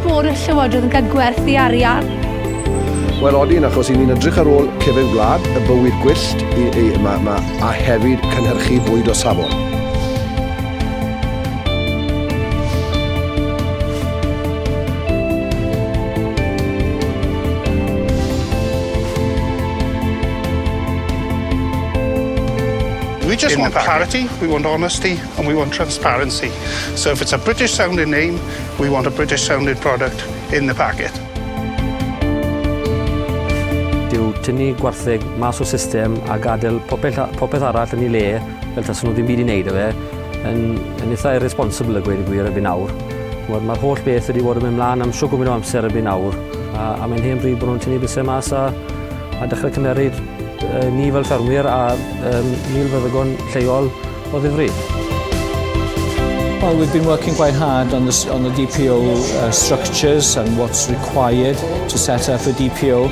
bod y Llywodraeth yn cael gwerthu arian? Wel, odyn, achos i ni'n edrych ar ôl cefn gwlad, y bywyd gwyllt, a hefyd cynhyrchu bwyd o safon. We just want clarity, we want honesty, and we want transparency. So if it's a British-sounding name, we want a British-sounding product in the packet. Dyw tynnu gwartheg mas o'r system a gadael popeth arall yn ei le, fel tas nhw ddim byd i wneud â fe, yn eitha irresponsible y gweud y gwir erbyn nawr. Mae'r holl beth wedi bod yn mynd mlaen am siw gwmyn o amser erbyn nawr, a mae'n hen bryd bod nhw'n tynnu bysau mas a dechrau cymeryd ni fel ffermwyr a mil feddygon lleol o ddifri. Well, we've been working quite hard on the DPO structures and what's required to set up a DPO.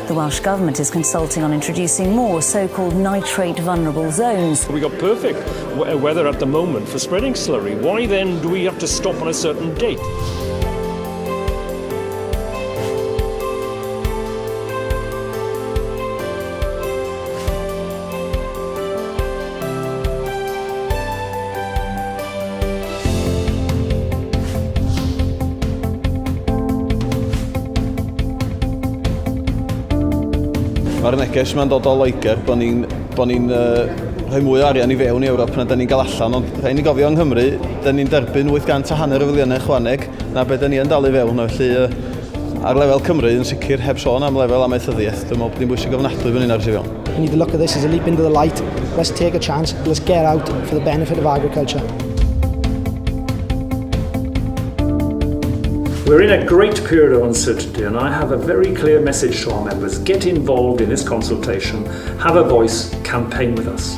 The Welsh Government is consulting on introducing more so-called nitrate vulnerable zones. We've got perfect weather at the moment for spreading slurry. Why then do we have to stop on a certain date? Mae'r neges yma'n dod o Loegr bod ni'n rhoi mwy o arian i fewn i Ewrop na da ni'n cael allan, ond rhaid ni gofio yng Nghymru, da ni'n derbyn 850 o filiynau chwaneg na be da ni yn dal i fewn, felly ar lefel Cymru yn sicr heb sôn am lefel amaethyddiaeth, dwi'n meddwl bod ni'n bwysig ofnadwy fan hyn ar syfion. We need to look at this as a leap into the light. Let's take a chance, let's get out for the benefit of agriculture. We're in a great period of uncertainty, and I have a very clear message to our members. Get involved in this consultation, have a voice, campaign with us.